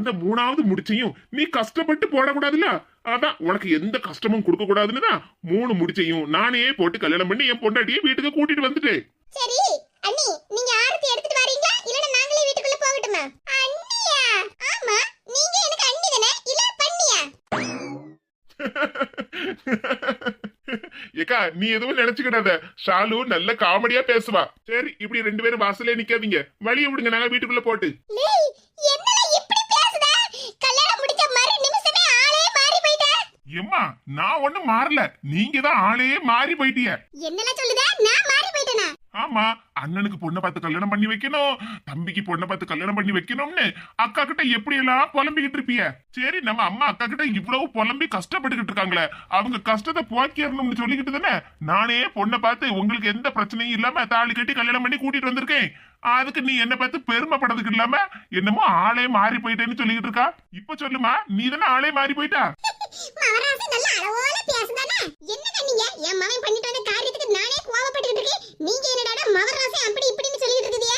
அந்த 3வது முடிச்சையும் நீ கஷ்டப்பட்டு போடக்கூடாதுல்ல. அதான் உனக்கு எந்த கஷ்டமும் கொடுக்க கூடாதுன்னு தான் 3 முடிச்சையும் நானே போட்டு கல்யாணம் பண்ணி என் பொண்டாட்டியை வீட்டுக்கு கூட்டிட்டு வந்துட்டேன். சரி அண்ணி, நீங்க ஆரத்தி எடுத்துட்டு வரீங்களா இல்லனா நாங்களே வீட்டுக்குள்ள போகட்டுமா? அண்ணியா? ஆமா, நீங்க எனக்கு அண்ணி தானே, இல்ல பண்ணியா? ஏக்கா நீ எதுவும் நினைச்சுக்கிடாத, ஷாலு நல்ல காமெடியா பேசுவா. சரி இப்படி 2 பேரும் வாசலே நிக்காதீங்க, வழிய விடுங்க, நாங்க வீட்டுக்குள்ள போட்டு. என்னல இப்படி பேசுத? கல்யாணம் முடிச்ச மறு நிமிஷமே ஆளே மாறி போயிட்ட. எம்மா நான் ஒண்ணும் மாறல, நீங்க தான் ஆளே மாறி போயிட்டீங்க. என்னல சொல்லுத? நான் மாறி போயிட்டேனா? ஆமா, அண்ணனுக்கு பொண்ணை பார்த்து கல்யாணம் பண்ணி வைக்கணும், தம்பிக்கு பொண்ணை பார்த்து கல்யாணம் பண்ணி வைக்கணும்னு அக்கா கிட்ட எப்படி எல்லாம் புலம்பிக்கிட்டு இருப்பிய. சரி நம்ம அம்மா அக்கா கிட்ட இவ்வளவு புலம்பி கஷ்டப்பட்டுக்கிட்டு இருக்காங்களே, அவங்க கஷ்டத்தை போக்கிடணும்னு சொல்லிக்கிட்டு தானே நானே பொண்ணை பார்த்து உங்களுக்கு எந்த பிரச்சனையும் இல்லாம தாலி கட்டி கல்யாணம் பண்ணி கூட்டிட்டு வந்திருக்கேன். அதுக்கு நீ என்ன பார்த்து பெருமைப்படுறதுக்கு இல்லாம என்னமோ ஆளே மாறி போயிட்டேன்னு சொல்லிக்கிட்டு இருக்கா. இப்ப சொல்லுமா, நீ தானே ஆளே மாறி போயிட்டா? மவராசி நல்ல அளவோல பேசுதானே. என்னங்க நீங்க என் மகன் பண்ணிட்டு வந்த காரியத்துக்கு நானே கோவப்பட்டுக்கிட்டு இருக்கேன், நீங்க என்னடா மவராசி அப்படி இப்படின்னு சொல்லிட்டு இருக்கீங்க?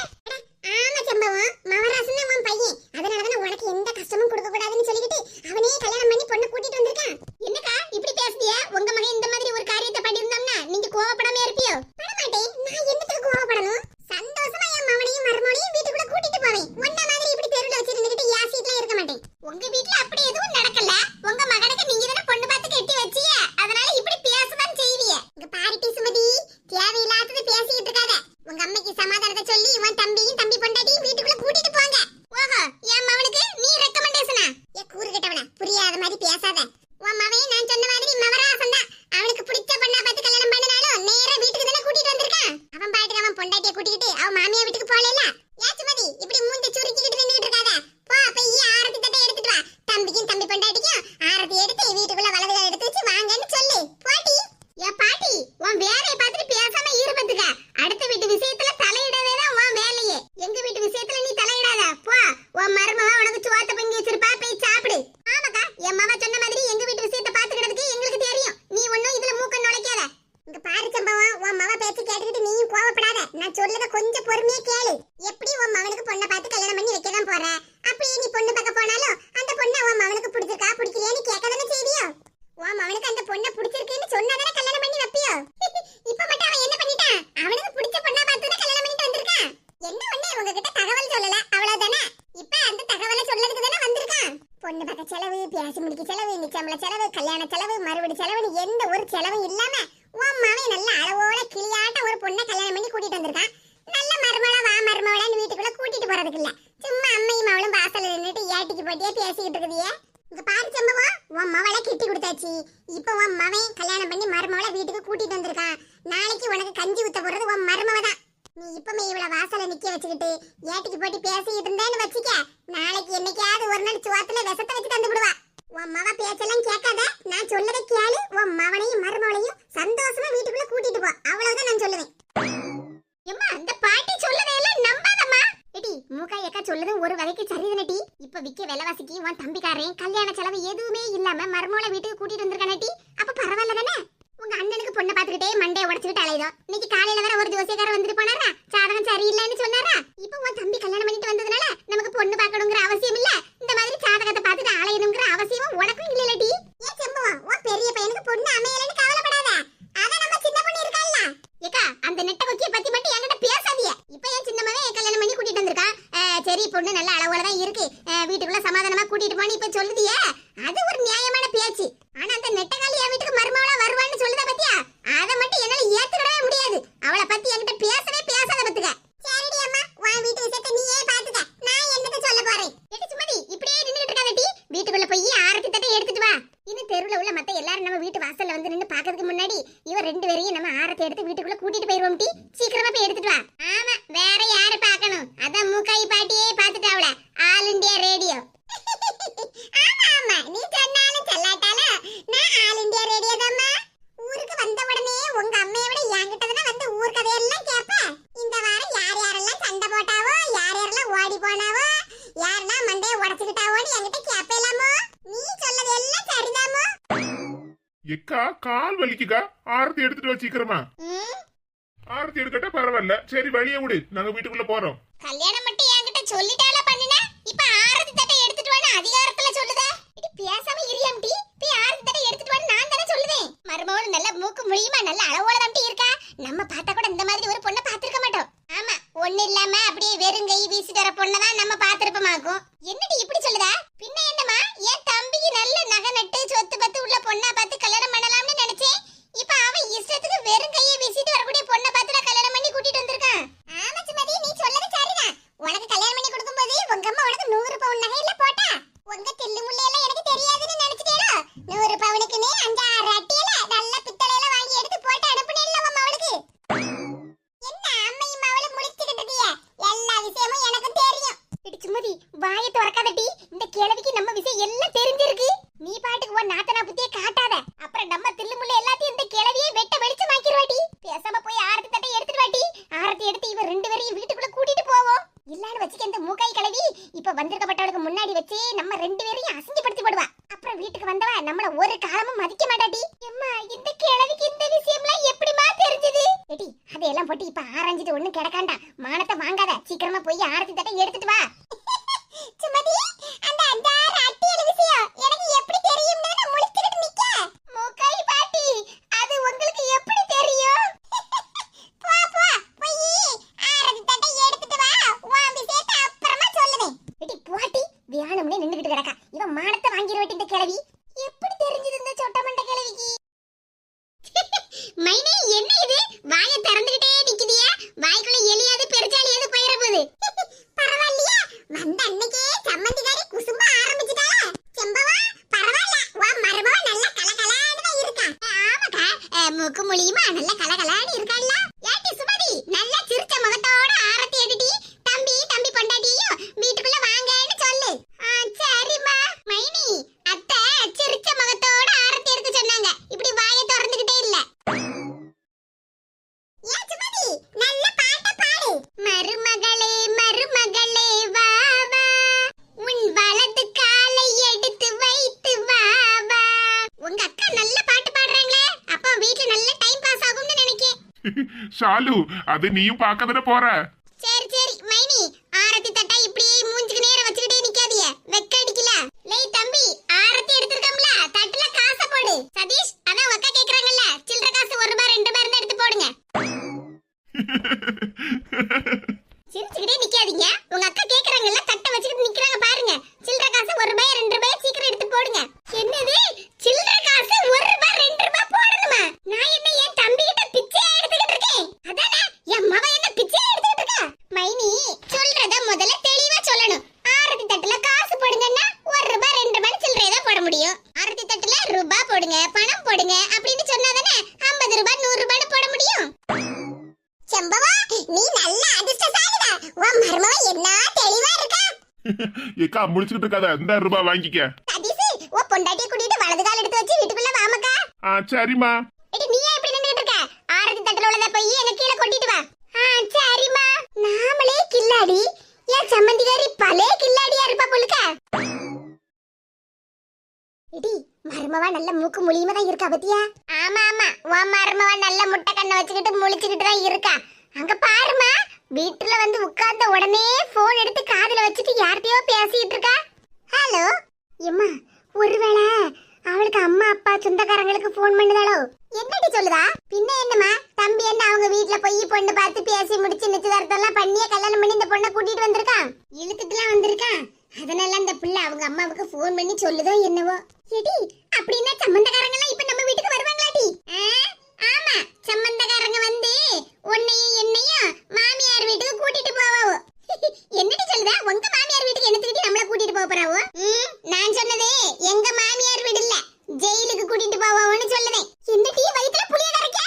ஆமா சம்பவம், மவராசின்னா உன் பையன், அதனால தான உனக்கு எந்த கஷ்டமும் கொடுக்க கூடாதுன்னு சொல்லிட்டு அவனே கல்யாணம் பண்ணி பொண்ணு கூட்டிட்டு வந்திருக்கான். என்னக்கா இப்படி பேசுதிய? உங்க மகன் இந்த மாதிரி ஒரு காரியத்தை பண்ணிருந்தாம்னா நீங்க கோவப்படாம இருப்பியோ? பட மாட்டேன், நான் என்னத்துக்கு கோவப்படணும்? சந்தோஷமா என் மகனையும் மருமகனையும் வீட்டுக்குள்ள கூட்டிட்டு போவேன். உன்ன மாதிரி இப்படி தெருல வச்சிருந்துகிட்டு யாசிட்டுல இருக்க மாட்டேன். உங்க வீட்ல அப்படி எதுவும் நடக்கல, உங்க மகனுக்கு நீங்க தான பொண்ணு பார்த்து கட்டி வச்சிய, அதனால இப்படி பேசதான் செய்வீங்க. இங்க பாருட்டி சுமதி, தேவையில்லாதது பேசிட்டு இருக்காத. உங்க அம்மைக்கு சமாதானத்தை சொல்லி உன் தம்பியும் தம்பி பொண்டாட்டியும் வீட்டுக்குள்ள கூட்டிட்டு போங்க. ஓஹோ, என் மகனுக்கு நீ ரெக்கமெண்டேஷனா? ஏ கூறு கட்டவன, புரியாத மாதிரி பேசாத. உன் மகன் நான் சொன்ன மாதிரி மவராசன் தான். அவனுக்கு பிடிச்ச பொண்ணா பார்த்து கல்யாணம் பண்ணனாலும் நேரா வீட்டுக்கு தான கூட்டிட்டு வந்திருக்கான். அவன் பாட்டுக்கு அவன் பொண்டாட்டியை கூட்டிட்டு அவன் மாமியா வீட்டுக்கு போகல. ஏ சுமதி, இப்படி மூஞ்சி சுருக்கிக்கிட்டு நின்னுட்டு இருக்காத. போ போய் ஆரத்தி தட்டை எடுத்துட்டு வா. தம்பிக்கும் தம்பி பொண்டாட்டிக்கும் ஆரத்தி எடுத்து வீட்டுக்குள்ள வலதுகால எடுத்து வச்சு வாங்கன்னு சொல்லு. பாட்டி ஏ பாட்டி, உன் வேலையை பார்த்துட்டு பேசாம இருப்பதுக்க. அடுத்த வீட்டு விஷயத்துல தலையிடவே தான் உன் வேலையே. எங்க வீட்டு விஷயத்துல நீ தலையிடாத. போ, உன் மருமக உனக்கு சோத்த பொங்கி வச்சிருப்பா, போய் சாப்பிடு. ஆமாக்கா, என் மாமா சொன்ன மாதிரி எங்க வீட்டு விஷயத்தை பாத்துக்கிறதுக்கு எங்களுக்கு தெரியும். நீ ஒன்னும் இதுல மூக்க நுழைக்காத. இங்க பாரு சம்பவம், உன் மவ பேச்சு கேட்டுக்கிட்டு நீயும் கோவப்படாத. நான் சொல்றத கொஞ்சம் பொறுமையா கேளு. எப்படி உன் மகனுக்கு பொண்ணை பார்த்து கல்யாணம் பண்ணி வைக்க தான் போற. அப்படியே நீ பொண்ணு பார்க்க போனாலும் அந்த பொண்ணை உன் மகனுக்கு பிடிச்சிருக்கா பிடிக்கலையான்னு கேட்கதானே செய்வியோ? உன் மகனுக்கு அந்த பொண்ணை பிடிச்சிருக்குன்னு சொன்னாதானே கல்யாணம் பண்ணி வைப்பியோ? இப்ப மட்டும் அவன் என்ன பண்ணிட்டான்? அவனுக்கு பிடிச்ச பொண்ணா பார்த்து தான் கல்யாணம் பண்ணிட்டு வந்திருக்கான். என்ன ஒண்ணே உங்ககிட்ட தகவல் சொல்லல, அவ்வளவுதானே. இப்ப அந்த தகவலை சொல்லறதுக்கு தானே வந்திருக்கான். பொண்ணு பார்க்க செலவு, பேசி முடிக்க செலவு, நிச்சயமல செலவு, கல்யாண செலவு, மறுபடி செலவுன்னு எந்த ஒரு செலவும் இல்லாம உன் மகன் நல்ல அளவோட கிளியாட்ட ஒரு பொண்ணை கல்யாணம் பண்ணி கூட்டிட்டு வந்திருக்கான். நல்ல மருமகளா வா மருமகளான்னு வீட்டுக்குள்ள கூட்டிட்டு போறதுக்கு இல்ல, சும்மா அம்மையும் அவளும் வாசல்ல நின்னுட்டு ஏட்டிக்கு போட்டியே பேசிக்கிட்டு இருக்குதியே. இங்க பாரு சம்பவம், உன் மவளை கிட்டி கொடுத்தாச்சு. இப்ப உன் மவன் கல்யாணம் பண்ணி மருமகளை வீட்டுக்கு கூட்டிட்டு வந்திருக்கான். நாளைக்கு உனக்கு கஞ்சி ஊத்த போறது உன் மருமவ தான். நீ இப்பமே இவள வாசல்ல நிக்க வச்சுக்கிட்டு ஏட்டிக்கு போட்டி பேசிக்கிட்டு இருந்தேன்னு வச்சுக்க, நாளைக்கு என்னைக்காவது ஒரு நாள் சுவாத்துல விஷத்தை வச்சு தந்து விடுவா. உன் மவ பேச்செல்லாம் கேட்காத, நான் சொல்லதை கேளு. உன் மவனையும் மருமகளையும் சந்தோஷமா வீட்டுக்குள்ள கூட்டிட்டு போ, அவ்வளவுதான் நான் சொல்லுவேன். எம்மா, அந்த பாட்டி சொல்லதையெல்லாம் நம்பாதம்மா. ஏடி மூக்கா ஏக்கா சொல்லுது ஒரு வகைக்கு சரிதானடி. இப்ப விக்க விலைவாசிக்கு உன் தம்பிக்காரன் கல்யாண செலவு எதுவுமே இல்லாம மருமகளை வீட்டுக்கு கூட்டிட்டு வந்திருக்கானடி. அப்ப பரவாயில்ல தானே? உங்க அண்ணனுக்கு பொண்ணை பாத்துக்கிட்டே மண்டையை உடைச்சுக்கிட்டு அலைதோம். இன்னைக்கு காலையில வேற ஒரு ஜோசியக்காரர் வந்துட்டு போனாரா, சாதகம் சரியில்லைன்னு சொன்னாரா. இப்ப உன் தம்பி கல்யாணம் பண்ணிட்டு வந்ததுனால நமக்கு பொண்ணு பார்க்கணுங்கிற அவசியம் இல்ல, இந்த மாதிரி சாதகத்தை பார்த்துட்டு அலையணுங்கிற அவசியமும் உனக்கும் இல்லடி. ஏன் செம்புவா, உன் பெரிய பையனுக்கு பொண்ணு அமையலன்னு கவலைப்படாத. அத நம்ம சின்ன பொண்ணு இருக்கல்ல. ஏக்கா, அந்த நெட்ட கொக்கிய பத்தி மட்டும் என்கிட்ட பேசாதீங்க. இப்ப என் சின்ன மகன் கல்யாணம் பண்ணி கூட்டிட்டு வந்திருக்கான். சரி பொண்ணு நல்ல அளவுல தான் இருக்கு, வீட்டுக்குள்ள சமாதானமா கூட்டிட்டு போன்னு இப்ப சொல்லுதியே, அது ஒரு நியாயமான பேச்சு. ஆனா அந்த நெட்டகாலி என் வீட்டுக்கு மருமகளா வருவான்னு சொல்லுதா பத்தியா, அத மட்டும் என்னால ஏத்துக்கவே முடியாது. அவளை பத்தி என்கிட்ட பேசவே பேசாத பத்துக்க. சரிடி அம்மா, உன் வீட்டு விஷயத்தை நீயே பாத்துக்க, நான் என்னத்த சொல்ல போறேன். எடி சுமதி, இப்படியே நின்னுட்டு இருக்காதடி, வீட்டுக்குள்ள போய் ஆரத்தி தட்டை எடுத்துட்டு வா. இன்னும் தெருவுல உள்ள மத்த எல்லாரும் நம்ம வீட்டு வாசல்ல வந்து நின்னு பாக்கிறதுக்கு முன்னாடி இவ 2 பேரையும் நம்ம ஆரத்தி எடுத்து வீட்டுக்குள்ள கூட்டிட்டு போயிருவோம். டி சீக்கிரமா போய் எடுத்துட்டு வா. ஆமா, வேற யாரை பார்க்கணும்? அதான் மூக்காய் பாட்டியே பாத்துட்டாவல, ஆல் இந்தியா ரேடியோ. ஆமா ஆமா, நீ சொன்னாலும் சொல்லாட்டாலும் நான் ஆல் இந்தியா ரேடியோ தான்மா. ஊருக்கு வந்த உடனே உங்க அம்மையை விட என்கிட்ட தானே வந்து ஊர் கதையெல்லாம் கேப்ப. இந்த வாரம் யார் யாரெல்லாம் சண்டை போட்டாவோ, யார் யாரெல்லாம் ஓடி போனாவோ, யாரெல்லாம் மண்டையை உடைச்சுக்கிட்டாவோன்னு என்கிட்ட கேப்பலாமோ. நீ சொல்லது எல்லாம் சரிதாமோ. எக்கா கால் வலிக்குக்கா, ஆரத்தி எடுத்துட்டு வா சீக்கிரமா. ஆரத்தி எடுக்கட்ட பரவாயில்ல, சரி வழிய விடு, நாங்க வீட்டுக்குள்ள போறோம். கல்யாணம் மட்டும் என்கிட்ட சொல்லிட்டால பண்ணினா, இப்ப ஆரத்தி தட்டை எடுத்துட்டு வானா அது போறேன் டீ போய் ஆறு தடவை எடுத்துட்டு வர நான் தானே சொல்லுவேன் மருமகள் நல்ல மூக்கு முழியுமா நல்ல அளவோட தான் டீ இருக்கா நம்ம பார்த்தா கூட இந்த மாதிரி ஒரு பொண்ணை பார்த்திருக்க மாட்டோம் ஆமா ஒண்ணு இல்லாம அப்படியே வெறும் கை வீசிட்டு வர பொண்ணை தான் நம்ம பார்த்திருப்போமாக்கும் என்னடி இப்படி சொல்லுதா பின்ன என்னமா என் தம்பிக்கு நல்ல நகை நட்டு சொத்து பத்து உள்ள பொண்ணா பார்த்து கல்யாணம் பண்ணலாம்னு நினைச்சேன் இப்ப அவன் இஷ்டத்துக்கு வெறும் கையை வீசிட்டு வரக்கூடிய பொண்ணை பார்த்து கல்யாணம் பண்ணி கூட்டிட்டு வந்திருக்கான் ஆமா சுமதி நீ சொல்லது சரிதான் உனக்கு கல்யாணம் பண்ணி கொடுக்கும்போது உங்க அம்மா உனக்கு 100 பவுன் நகையில போட்டா உங்க தில்லு முள்ளே எல்லாம் எனக்கு தெரியாதுன்னு நினைச்சிட்டேடா 100 பவுனுக்குன்னு 5-6 அட்டியில நல்ல பித்தளையில வாங்கி எடுத்து போட்டு அனுப்புனேல்ல உங்க அவளுக்கு என்ன அம்மையும் அவளும் முழிச்சிட்டு இருக்கிய எல்லா விஷயமும் எனக்கு தெரியும் இடி சுமதி வாயை திறக்காதடி இந்த கேளவிக்கு நம்ம விஷயம் எல்லாம் தெரிஞ்சிருக்கு நீ பாட்டுக்கு உன் நாத்தனா புத்திய காட்டாத அப்புறம் நம்ம தில்லு முள்ளே எல்லாத்தையும் இந்த கேளவியை வெட்ட வெளிச்சமாக்கிடுவாடி பேசாம போய் ஆரத்தி தட்டை எடுத்துட்டு வாடி ஆரத்தி எடுத்து இவ ரெண்டு பேரையும் வீட்டுக்குள்ள கூட்டிட்டு போவோம் இல்லன்னு வச்சுக்க இந்த மூக்காய் கிளவி இப்ப வந்திருக்கப்பட்டவளுக்கு முன்னாடி வச்சு நம்ம ரெண்டு பேரையும் அசிங்கப்படுத்தி போடுவா அப்புறம் வீட்டுக்கு வந்தவ நம்மள ஒரு காலமும் மதிக்க மாட்டாடி அம்மா இந்த கிளவிக்கு இந்த விஷயம்லாம் எப்படிமா தெரிஞ்சது ஏடி அதையெல்லாம் போட்டு இப்ப ஆரஞ்சிட்டு ஒண்ணும் கிடக்காண்டா மானத்தை வாங்காத சீக்கிரமா போய் ஆரத்தி தட்டை எடுத்துட்டு வா சுமதி அந்த 5-6 அட்டியல விஷயம் எனக்கு எப்படி தெரியும்னு நான் முழிச்சிட்டு நிக்க மூக்காய் பாட்டி அது உங்களுக்கு எப்படி தெரியும் போ போ போய் ஆரத்தி தட்டை எடுத்துட்டு வா உன் விஷயத்தை அப்புறமா சொல்லுவேன் ஏடி பாட்டி வியானம்னே நின்னுகிட்டு கிடக்கா இவன் மானத்தை வாங்கிரவட்டி இந்த கிழவி எப்படி தெரிஞ்சது இந்த சொட்டமண்ட கிழவிக்கு மைனே என்ன இது வாயை திறந்துகிட்டே நிக்குதியா வாய்க்குள்ள எலியாது பெருச்சாலியாது போயிர போகுது பரவாயில்லையா வந்த அன்னைக்கே சம்மந்திகாரி குசும்ப ஆரம்பிச்சிட்டாளா செம்பவா பரவாயில்ல வா மருமவ நல்ல கலகலான்னு தான் இருக்கா ஆமாக்கா மூக்கு முழியுமா நல்ல கலகலான்னு இருக்காள்ல ஏட்டி சுமதி நல்ல சிரிச்ச முகத்தோட ஆரத்தி எடுடி தம்பி தம்பி பொண்டாட்டியும் வீட்டுக்குள்ள வாங்கன்னு சொல்லு சரிம்மா மைனி அத்தை சிரிச்ச முகத்தோட ஆரத்தி எடுக்க சொன்னாங்க இப்படி வாயை திறந்துகிட்டே இல்ல ஏன் சுமதி நல்ல பாட்ட பாடு மருமகளே மருமகளே வா வா உன் வலது காலை எடுத்து வைத்து வா வா உங்க அக்கா நல்ல பாட்டு பாடுறாங்களே அப்ப வீட்ல நல்ல டைம் பாஸ் ஆகும்னு நினைக்கேன் ஷாலு அது நீயும் பார்க்கதானே போற சரி சரி மைனி ஆரத்தி தட்டா இப்படியே மூஞ்சிக்கு நேரா வச்சுக்கிட்டே நிக்காதீங்க வெக்க அடிக்கல லேய் தம்பி ஆரத்தி எடுத்துக்கம்ல தட்டுல காசை போடு சதீஷ் அதான் உங்க அக்கா கேக்குறாங்கல்ல சில்லற காசு 1 ரூபாய் 2 ரூபாய் இருந்தா எடுத்து போடுங்க சிரிச்சுக்கிட்டே நிக்காதீங்க உங்க அக்கா கேக்குறாங்கல்ல தட்டை வச்சுக்கிட்டு நிக்கறாங்க பாருங்க சில்லற காசு 1 ரூபாய் 2 ரூபாய் சீக்கிரம் எடுத்து போடுங்க என்னது சில்லற காசு 1 ரூபாய் 2 ரூபாய் போடணுமா நான் என்ன என் தம்பி கிட்ட பிச்சை எடுத்துக்கிட்டு இருக்கேன் அதானே என் மவ என்ன பிச்சை எடுத்துக்கிட்டு இருக்கா மைனி சொல்றத முதல்ல தெளிவா சொல்லணும் ஆரத்தி தட்டுல காசு போடுங்கன்னா 1 ரூபாய் 2 ரூபாய் சில்லறை தான் போட முடியும் ஆரத்தி தட்டுல ரூபாய் போடுங்க பணம் போடுங்க அப்படின்னு சொன்னாதானே 50 ரூபாய் 100 ரூபாய் போட முடியும் செம்பவா நீ நல்ல அதிர்ஷ்டசாலிடா உன் மருமவ என்ன தெளிவா இருக்கா ஏக்கா முடிச்சுக்கிட்டு இருக்காத இந்த ரூபாய் வாங்கிக்க சதீஷ் உன் பொண்டாட்டியை கூட்டிட்டு வலது கால் எடுத்து வச்சு வீட்டுக்குள்ள வாமக்கா சரிம்மா ஏடி நீ ஏன் இப்படி நின்னுட்டு இருக்க ஆரத்தி தட்டுல உள்ளத போய் எனக்கு கீழ கொட்டிட்டு வா சரிம்மா நாமளே கில்லாடி ஏன் சம்மந்திகாரி பலே கில்லாடியா இருப்பா போலுக்க ஏடி மருமவா நல்ல மூக்கு முழியுமா தான் இருக்கா பத்தியா ஆமா ஆமா உன் மருமவா நல்ல முட்டை கண்ணை வச்சுக்கிட்டு முழிச்சுக்கிட்டு தான் இருக்கா அங்க பாருமா வீட்டுல வந்து உட்கார்ந்த உடனே போன் எடுத்து காதுல வச்சுட்டு யார்கிட்டயோ பேசிட்டு இருக்கா ஹலோ எம்மா ஒருவேளை அவளுக்கு அம்மா அப்பா சொந்தக்காரங்களுக்கு போன் பண்ணுதாளோ என்னடி சொல்லுதா பின்ன என்னமா தம்பி என்ன அவங்க வீட்ல போய் பொண்ணு பார்த்து பேசி முடிச்சு நிச்சயதார்த்தம் எல்லாம் பண்ணியே கல்யாணம் பண்ணி இந்த பொண்ணை கூட்டிட்டு வந்திருக்கான் இழுத்துட்டுலாம் வந்திருக்கான் அதனால அந்த பிள்ளை அவங்க அம்மாவுக்கு போன் பண்ணி சொல்லுதோ என்னவோ ஏடி அப்படின்னா சம்பந்தக்காரங்க எல்லாம் இப்ப நம்ம வீட்டுக்கு வருவாங்களாடி ஆமா சம்பந்தக்காரங்க வந்து உன்னையும் என்னையும் மாமியார் வீட்டுக்கு கூட்டிட்டு போவாவோ என்னடி சொல்லுதா உங்க மாமியார் வீட்டுக்கு என்னத்துக்கிட்டு நம்மள கூட்டிட்டு போக போறாவோ நான் சொன்னதே எங்க மாமியார் வீடு இல்ல ஜெயிலுக்கு கூட்டிட்டு போவாவோன்னு சொல்லுதேன் இந்த டீ வயித்துல புளிய கரைக்க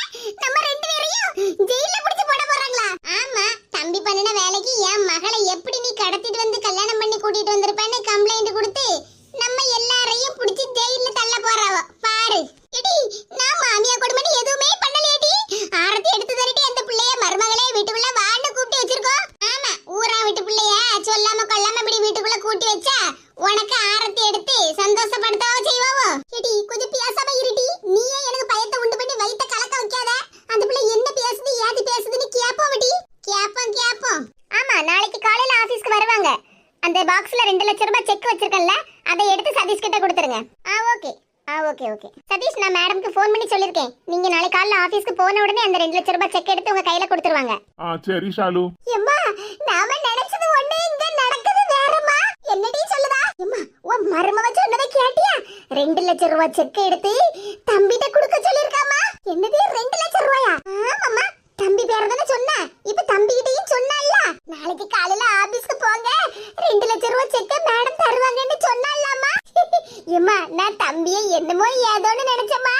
நம்ம ரெண்டு பேரையும் ஜெயில புடிச்சு போட போறாங்களா ஆமா தம்பி பண்ணின வேலைக்கு என் மகளை எப்படி நீ கடத்திட்டு வந்து கல்யாணம் பண்ணி கூட்டிட்டு வந்திருப்பான்னு கம்ப்ளைண்ட் கொடுத்து நம்ம எல்லாரையும் புடிச்சு ஜெயில தள்ள ஓகே ஓகே சதீஷ், நான் மேடம்க்கு ஃபோன் பண்ணி சொல்லிருக்கேன். நீங்க நாளை காலையில ஆபீஸ்க்கு போன உடனே அந்த 2 லட்சம் ரூபாய் செக் எடுத்து உங்க கையில கொடுத்துருவாங்க. சரி ஷாலு. எம்மா, நாம நினைச்சது ஒண்ணு, இங்க நடக்குது வேறமா. என்னடி சொல்லுதா? எம்மா, உன் மருமவ சொன்னதை கேட்டியா? 2 லட்சம் ரூபாய் செக் எடுத்து தம்பிட்ட கொடுக்க சொல்லிருக்காமா. என்னது 2 லட்சம் ரூபாயா? ஆமாம்மா, தம்பி பேர தானே சொன்னா. இப்ப தம்பிகிட்டயும் சொன்னால, நாளைக்கு காலையில ஆபீஸ்க்கு போங்க, 2 லட்சம் ரூபாய் செக்க மேடம் தருவாங்கன்னு சொன்னாலாமா. எம்மா, நான் தம்பியை என்னமோ ஏதோன்னு நினைச்சம்மா.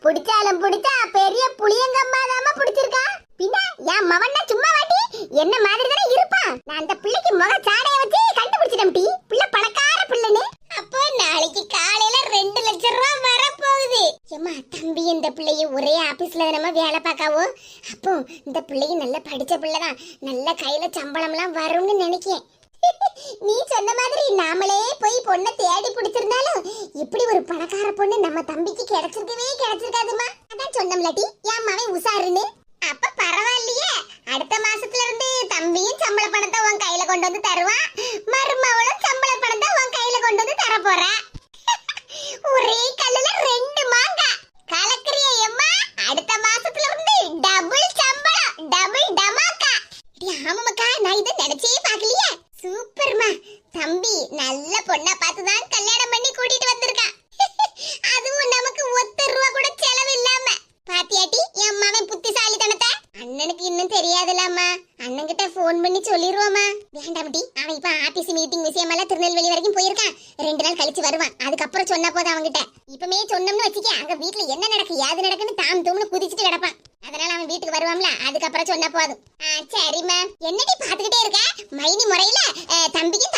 பிடிச்சாலும் பிடிச்சா பெரிய புளியங்கம்மா தாமா பிடிச்சிருக்கா. பின்ன என் மவன்னா சும்மா வாட்டி என்ன மாதிரி தானே இருப்பான். நான் அந்த பிள்ளைக்கு முக சாடைய வச்சு கண்டுபிடிச்சிட்டேன். டி பிள்ளை பணக்கார பிள்ளைன்னு. அப்போ நாளைக்கு காலையில 2 லட்சம் ரூபாய் வரப்போகுது. எம்மா, தம்பி இந்த பிள்ளைய ஒரே ஆபீஸ்ல நம்ம வேலை பார்க்காவோ. அப்போ இந்த பிள்ளைய நல்ல படிச்ச பிள்ளைதான், நல்ல கையில சம்பளம்லாம் வரும்னு நினைக்கேன். நீ சொன்ன மாதிரி நாமளே போய் பொண்ணை தேடி பிடிச்சிருந்தாலும் இப்படி ஒரு பணக்கார பொண்ணு நம்ம தம்பிக்கு கிடைச்சிருக்காதுமா. அதான் சொன்னோம்லடி, என் மவன் உசாருன்னு. அப்ப பரவாயில்லையே, அடுத்த மாசத்துல இருந்து தம்பியும் சம்பள பணத்தை உன் கையில கொண்டு வந்து தருவான், மருமவளும் சம்பள பணத்தை உன் கையில கொண்டு வந்து தர போறா. ஒரே கல்லுல 2 மாங்காய் கலக்கறியா எம்மா? அடுத்த மாசத்துல இருந்து டபுள் சம்பளம், டபுள் டமாக்கா. ஆமாக்கா, நான் இதை நினைச்சே பாக்கலையே. சூப்பர்மா, தம்பி நல்ல பொண்ணா பார்த்துதான் கல்யாணம் பண்ணி கூட்டிட்டு வந்திருக்கான். அதுவும் நமக்கு 1 ரூபா கூட செலவு இல்லாம. பாத்தியாட்டி என் மகன் புத்திசாலித்தனத்தை? அண்ணனுக்கு இன்னும் தெரியாதுலாமா, அண்ணன் கிட்ட போன் பண்ணி சொல்லிடுவோமா? வேண்டாம்டி, அவன் இப்ப ஆபீஸ் மீட்டிங் விஷயமெல்லாம் திருநெல்வேலி வரைக்கும் போயிருக்கான். 2 நாள் கழிச்சு வருவான். அதுக்கப்புறம் சொன்ன போது அவன்கிட்ட இப்பமே சொன்னோம்னு வச்சுக்க, அங்க வீட்டுல என்ன நடக்கு ஏது நடக்குன்னு தாம் தூம்னு குதிச்சுட்டு கிடப்பான். அதனால அவன் வீட்டுக்கு வருவான்ல, அதுக்கப்புறம் சொன்ன போதும். சரிம்மா. என்னடி பாத்துக்கிட்டே இருக்க? மைனி முறையில தம்பிக்கும்